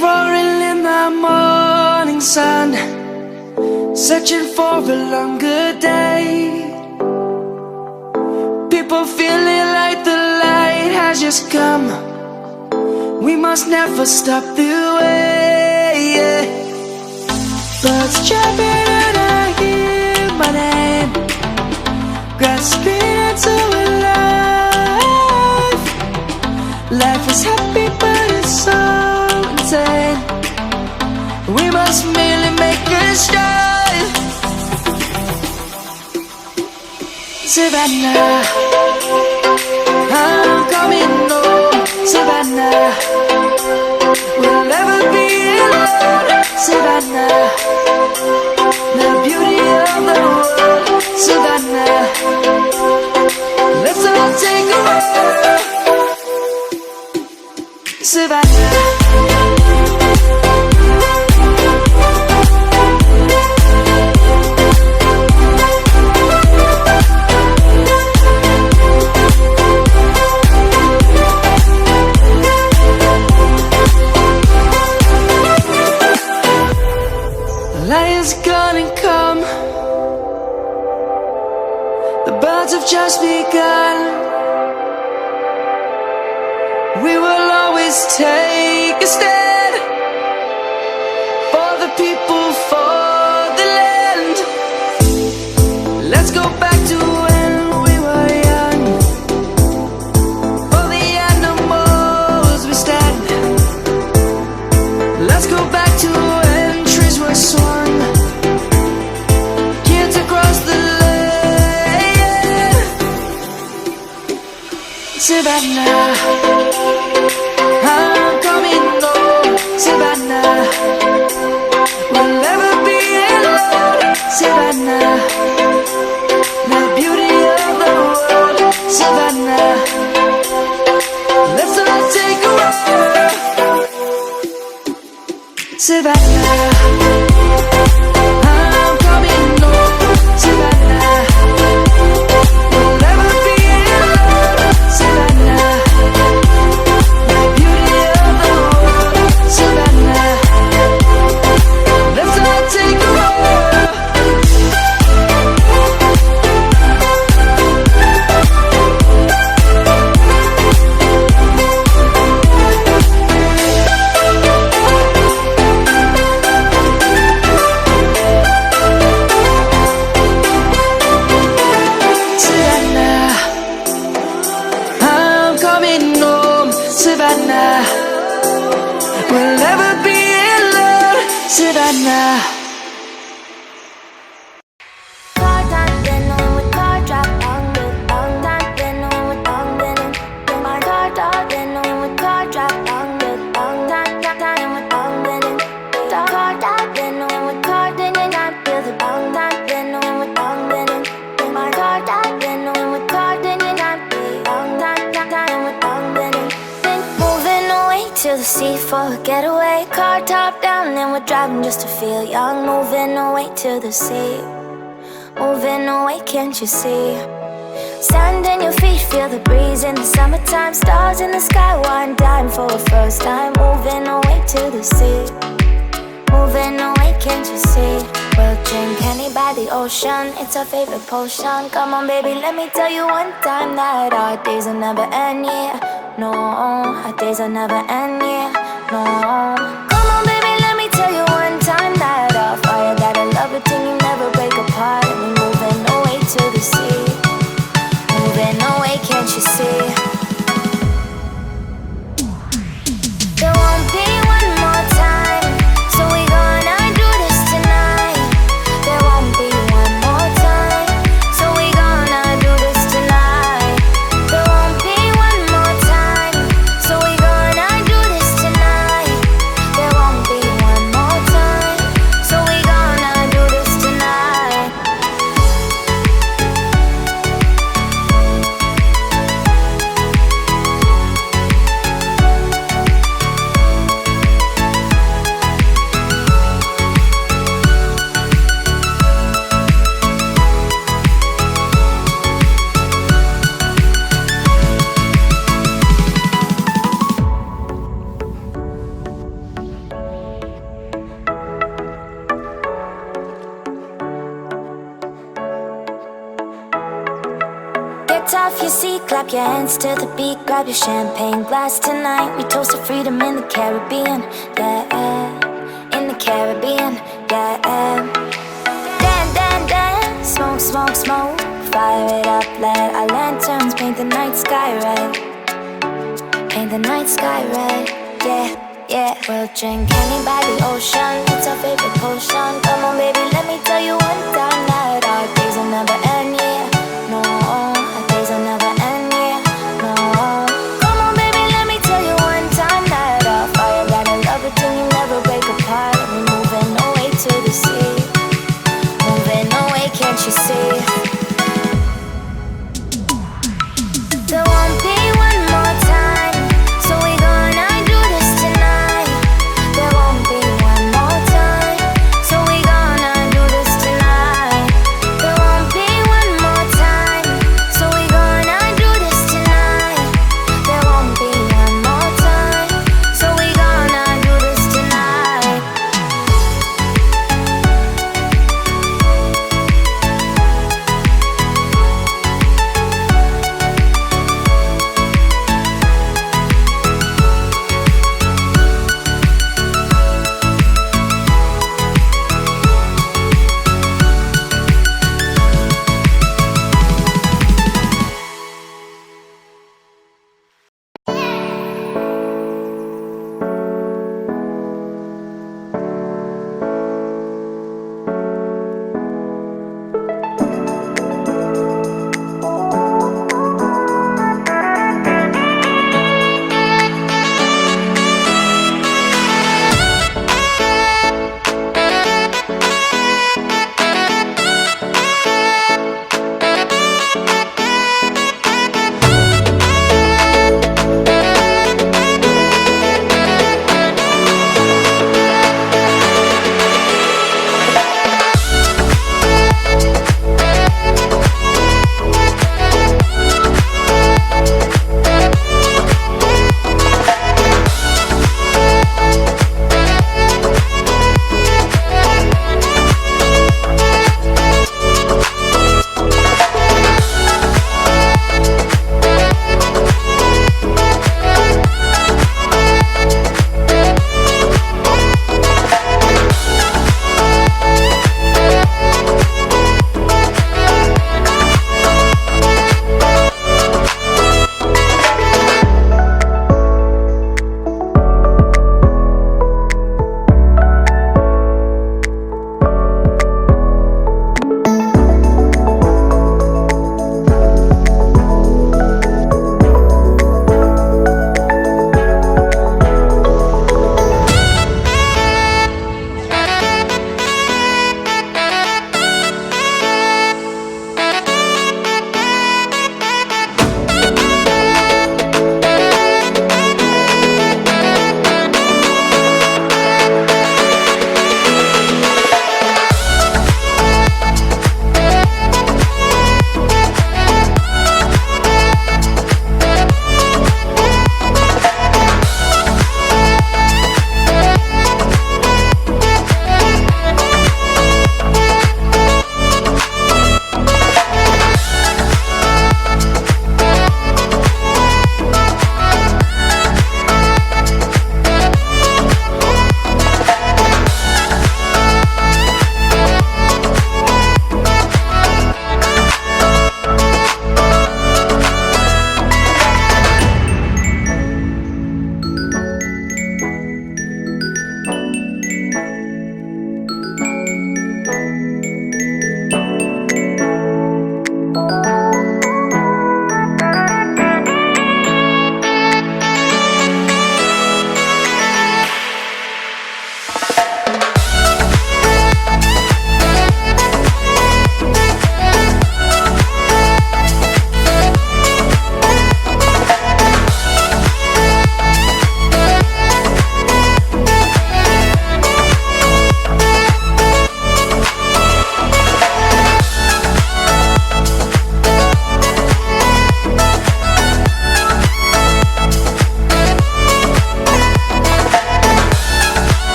roaring in the morning sun, searching for a longer day. People feeling like the light has just come. We must never stop the way. Birds chirping and I hear my name, grasping into a life. Life is happy but it's so insane. We must merely make a strive. Savannah, I'm coming home. Savannah, we'll never be alone. Savannah, the beauty of the world. Savannah, let's all take a walk. Savannah. Lion's gonna come. The birds have just begun. We will always take a stand for the people, for the land. Let's go back to when we were young. For the animals we stand. Let's go back to when trees were swung. Kids across the land. Savannah, I'm coming home. Savannah, we'll never be alone. Savannah, the beauty of the world. Savannah, let's all take a walk. Savannah, I'm coming home. Savannah, we'll never be alone. Savannah, the beauty of the world. Savannah, let's all take a walk. Savannah, I'm coming home. Savannah, we'll never be alone. Savannah. Car time, been on with car drop, long time, been on with long been in my car top, been on with car drop, long time with long been in car top, been on with car, then I feel the long time, been on with long been in my car top, been on with car, then I feel long time with long been in. Been moving away to the sea for a getaway, car top down, and we're driving just to feel young, moving away to the sea. Moving away, can't you see? Sand in your feet, feel the breeze in the summertime. Stars in the sky, one dime for a first time. Moving away to the sea. Moving away, can't you see? We'll drink honey by the ocean, it's our favorite potion. Come on baby, let me tell you one time that our days will never end, yeah. No, our days will never end, yeah. No. Come on baby, let me tell you one time that our fire got a love it till you never break apart. And we're moving away to the sea. Moving away, can't you see? There won't be one more time, so we gonna do this tonight. There won't be one more time, so we gonna do this tonight. There won't be one more time, so we gonna do this tonight. Shake your hands to the beat, grab your champagne glass tonight. We toast to freedom in the Caribbean, yeah, in the Caribbean, yeah. Dance, dance, dance, smoke, smoke, smoke. Fire it up, let our lanterns paint the night sky red. Paint the night sky red, yeah, yeah. We'll drink honey by the ocean, it's our favorite potion. Come on baby, let me tell you one time that our days will never end.